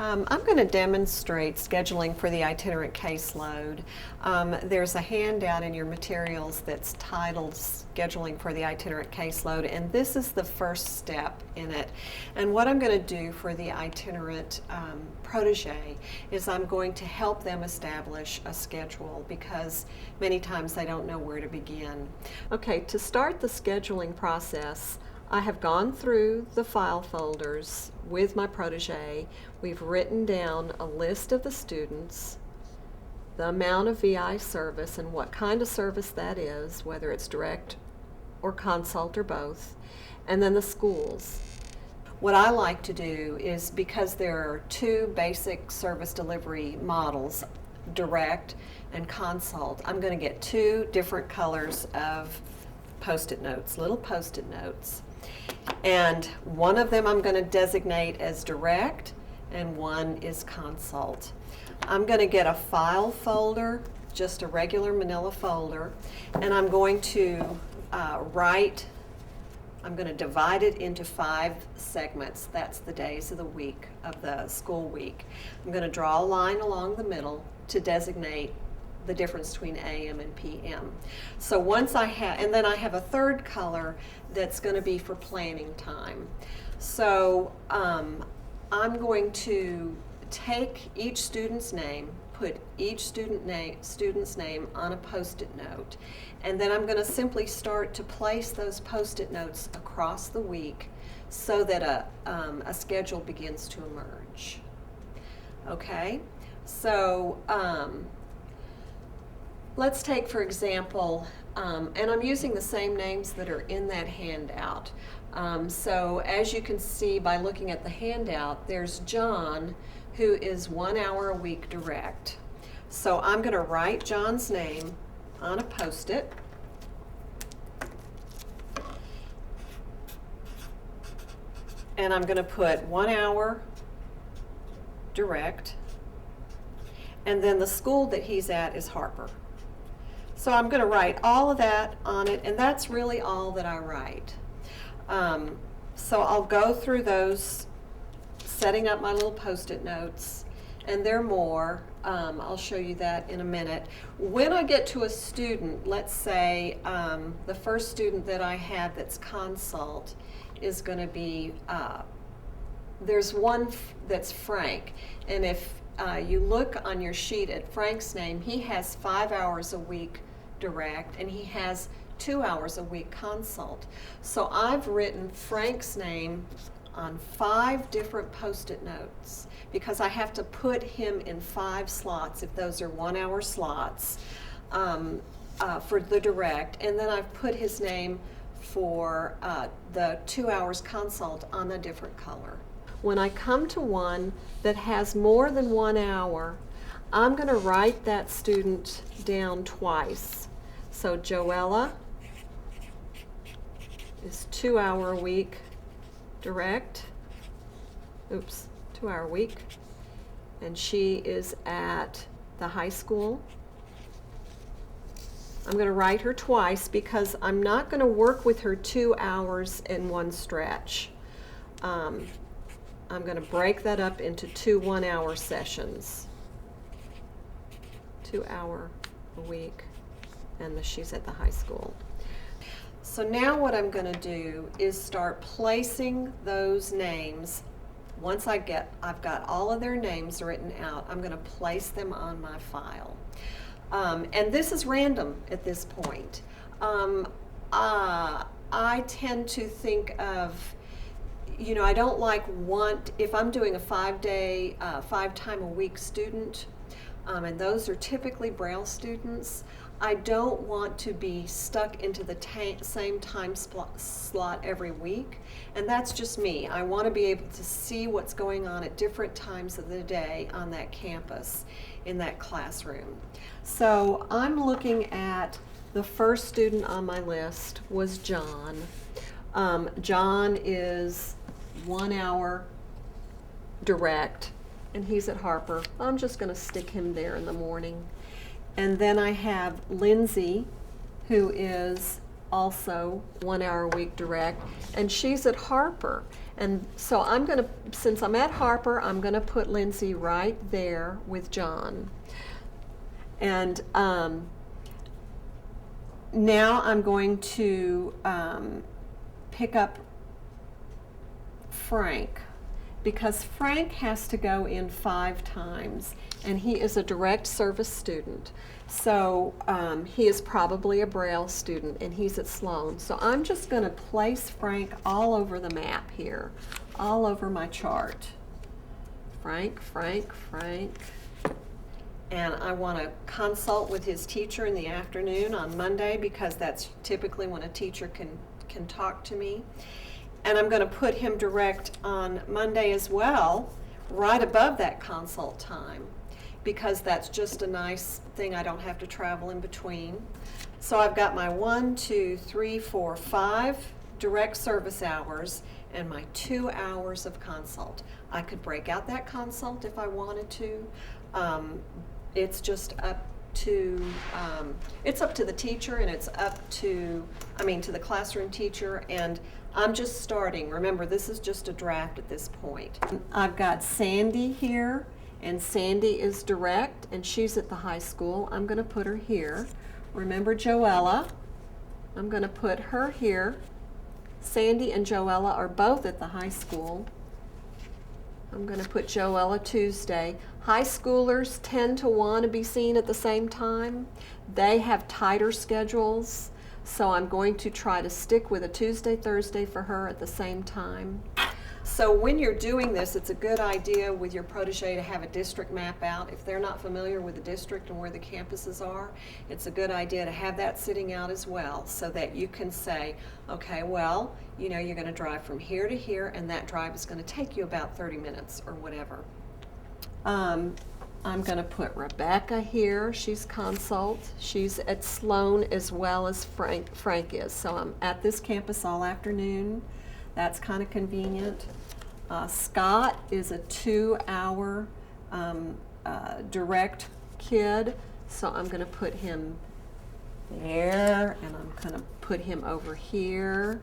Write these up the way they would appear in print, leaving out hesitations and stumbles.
I'm going to demonstrate scheduling for the itinerant caseload. There's a handout in your materials that's titled Scheduling for the Itinerant Caseload, and this is the first step in it. And what I'm going to do for the itinerant protege is I'm going to help them establish a schedule because many times they don't know where to begin. Okay, to start the scheduling process, I have gone through the file folders with my protege. We've written down a list of the students, the amount of VI service and what kind of service that is, whether it's direct or consult or both, and then the schools. What I like to do is, because there are two basic service delivery models, direct and consult, I'm going to get two different colors of Post-it notes, little Post-it notes. And one of them I'm going to designate as direct and one is consult. I'm going to get a file folder, just a regular manila folder, and I'm going to I'm going to divide it into 5 segments. That's the days of the week, of the school week. I'm going to draw a line along the middle to designate the difference between AM and PM. So once I have, and then I have a third color that's going to be for planning time. So I'm going to take each student's name, put each student's name on a Post-it note, and then I'm going to simply start to place those Post-it notes across the week so that a schedule begins to emerge. Okay, so let's take, for example, and I'm using the same names that are in that handout. So as you can see by looking at the handout, there's John, who is 1 hour a week direct. So I'm going to write John's name on a Post-it. And I'm going to put 1 hour direct. And then the school that he's at is Harper. So I'm going to write all of that on it, and that's really all that I write. So I'll go through those, setting up my little Post-it notes, and there are more. I'll show you that in a minute. When I get to a student, let's say the first student that I have that's consult is going to be, there's one that's Frank, and if you look on your sheet at Frank's name, he has 5 hours a week direct, and he has 2 hours a week consult. So I've written Frank's name on 5 different Post-it notes because I have to put him in 5 slots if those are 1 hour slots for the direct, and then I've put his name for the 2 hours consult on a different color. When I come to one that has more than 1 hour, I'm going to write that student down twice. So Joella is 2 hour a week direct. Oops, 2 hour week. And she is at the high school. I'm going to write her twice because I'm not going to work with her 2 hours in one stretch. I'm going to break that up into 2 1 hour sessions. 2 hour a week, and she's at the high school. So now what I'm going to do is start placing those names. Once I've got all of their names written out, I'm going to place them on my file. And this is random at this point. I tend to think of, you know, I don't like if I'm doing a 5-day, 5 time a week student, and those are typically Braille students, I don't want to be stuck into the same time slot every week, and that's just me. I want to be able to see what's going on at different times of the day on that campus, in that classroom. So I'm looking at the first student on my list was John. John is 1 hour direct, and he's at Harper. I'm just going to stick him there in the morning. And then I have Lindsay, who is also 1 hour a week direct, and she's at Harper. And so I'm going to, since I'm at Harper, I'm going to put Lindsay right there with John. And now I'm going to pick up Frank, because Frank has to go in 5 times, and he is a direct service student. So he is probably a Braille student, and he's at Sloan. So I'm just going to place Frank all over the map here, all over my chart. Frank, Frank, Frank. And I want to consult with his teacher in the afternoon on Monday, because that's typically when a teacher can talk to me. And I'm going to put him direct on Monday as well, right above that consult time, because that's just a nice thing. I don't have to travel in between. So I've got my 1, 2, 3, 4, 5 direct service hours and my 2 hours of consult. I could break out that consult if I wanted to. It's just up to the teacher, and it's up to, to the classroom teacher, and I'm just starting. Remember, this is just a draft at this point. I've got Sandy here, and Sandy is direct, and she's at the high school. I'm going to put her here. Remember Joella, I'm going to put her here. Sandy and Joella are both at the high school. I'm going to put Joella Tuesday. High schoolers tend to want to be seen at the same time. They have tighter schedules, so I'm going to try to stick with a Tuesday, Thursday for her at the same time. So when you're doing this, it's a good idea with your protege to have a district map out. If they're not familiar with the district and where the campuses are, it's a good idea to have that sitting out as well, so that you can say, okay, well, you're going to drive from here to here, and that drive is going to take you about 30 minutes or whatever. I'm going to put Rebecca here. She's consult. She's at Sloan as well as Frank is. So I'm at this campus all afternoon. That's kind of convenient. Scott is a 2-hour direct kid, so I'm going to put him there, and I'm going to put him over here.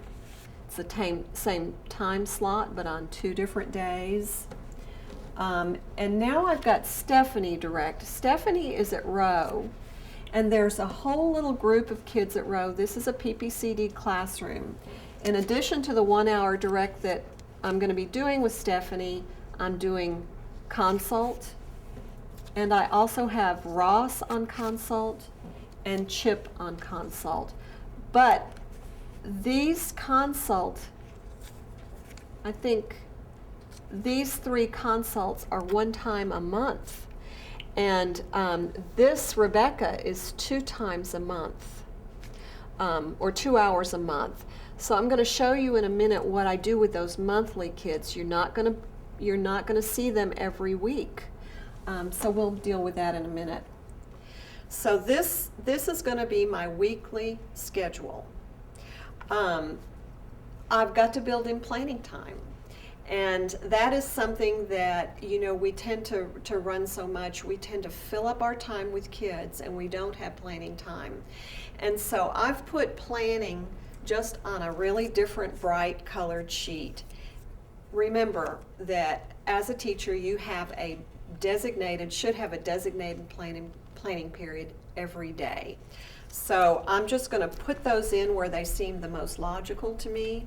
It's the same time slot, but on 2 different days. And now I've got Stephanie direct. Stephanie is at Rowe, and there's a whole little group of kids at Rowe. This is a PPCD classroom. In addition to the 1-hour direct that I'm going to be doing with Stephanie, I'm doing consult, and I also have Ross on consult and Chip on consult. But these consult, I think these 3 consults are 1 time a month, and this Rebecca is 2 times a month, or 2 hours a month. So I'm going to show you in a minute what I do with those monthly kids. You're not going to see them every week. So we'll deal with that in a minute. So this is going to be my weekly schedule. I've got to build in planning time. And that is something that, we tend to run so much. We tend to fill up our time with kids, and we don't have planning time. And so I've put planning just on a really different bright colored sheet. Remember that as a teacher, you have should have a designated planning period every day. So I'm just going to put those in where they seem the most logical to me.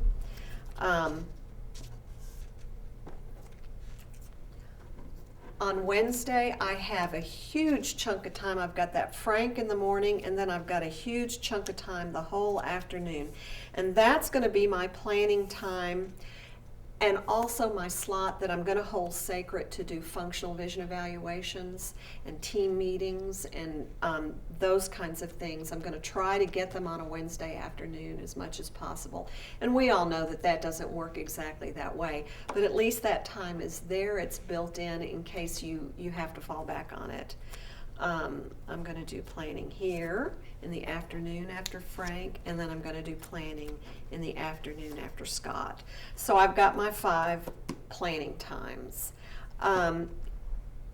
On Wednesday, I have a huge chunk of time. I've got that Frank in the morning, and then I've got a huge chunk of time the whole afternoon. And that's going to be my planning time, and also my slot that I'm going to hold sacred to do functional vision evaluations and team meetings and those kinds of things. I'm going to try to get them on a Wednesday afternoon as much as possible. And we all know that that doesn't work exactly that way, but at least that time is there. It's built in case you have to fall back on it. I'm going to do planning here in the afternoon after Frank, and then I'm going to do planning in the afternoon after Scott. So I've got my 5 planning times.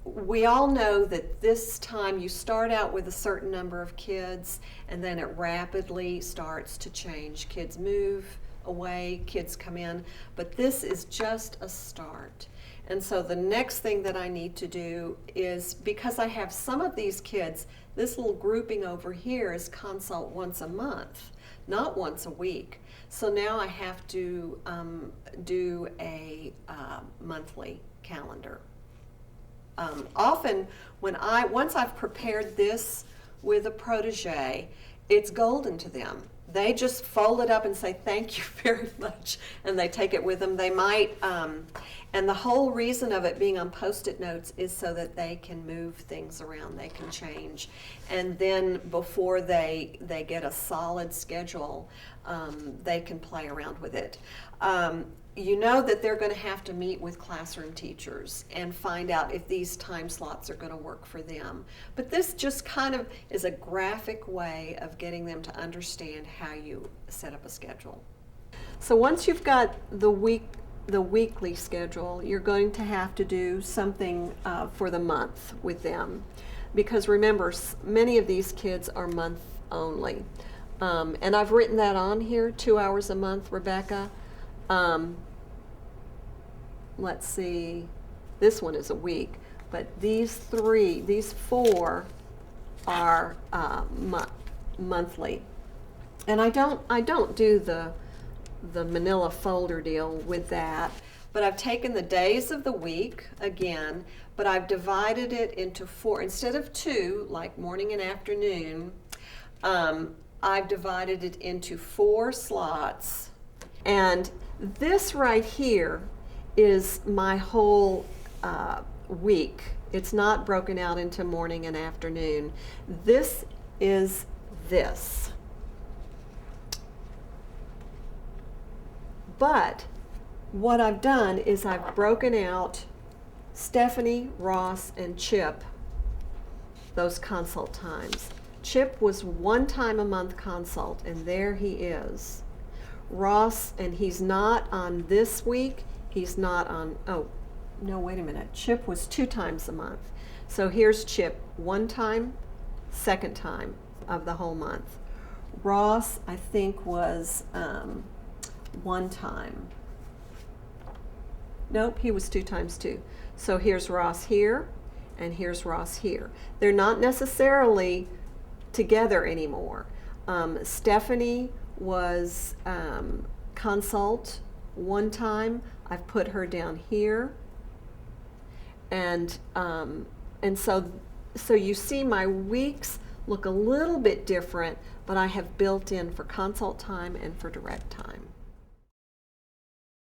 we all know that this time you start out with a certain number of kids, and then it rapidly starts to change. Kids move away, kids come in, but this is just a start. And so the next thing that I need to do is, because I have some of these kids, this little grouping over here is consult once a month, not once a week. So now I have to do a monthly calendar. Often once I've prepared this with a protege, it's golden to them. They just fold it up and say, thank you very much, and they take it with them. They might, and the whole reason of it being on Post-it notes is so that they can move things around, they can change. And then before they get a solid schedule, they can play around with it. You know that they're going to have to meet with classroom teachers and find out if these time slots are going to work for them. But this just kind of is a graphic way of getting them to understand how you set up a schedule. So once you've got the weekly schedule, you're going to have to do something for the month with them. Because remember, many of these kids are month only. And I've written that on here, 2 hours a month, Rebecca. Let's see, this one is a week, but these four are monthly. And I don't do the manila folder deal with that, but I've taken the days of the week again, but I've divided it into 4 instead of 2, like morning and afternoon. I've divided it into 4 slots, and this right here is my whole week. It's not broken out into morning and afternoon. This is this. But what I've done is I've broken out Stephanie, Ross, and Chip, those consult times. Chip was 1 time a month consult, and there he is. Ross, and he's not on this week, he's not on, oh, no, wait a minute. Chip was 2 times a month. So here's Chip, 1 time, 2nd time of the whole month. Ross, I think, was 1 time. Nope, he was 2 times too. So here's Ross here, and here's Ross here. They're not necessarily together anymore. Stephanie was consult 1 time. I've put her down here, and so you see my weeks look a little bit different, but I have built in for consult time and for direct time.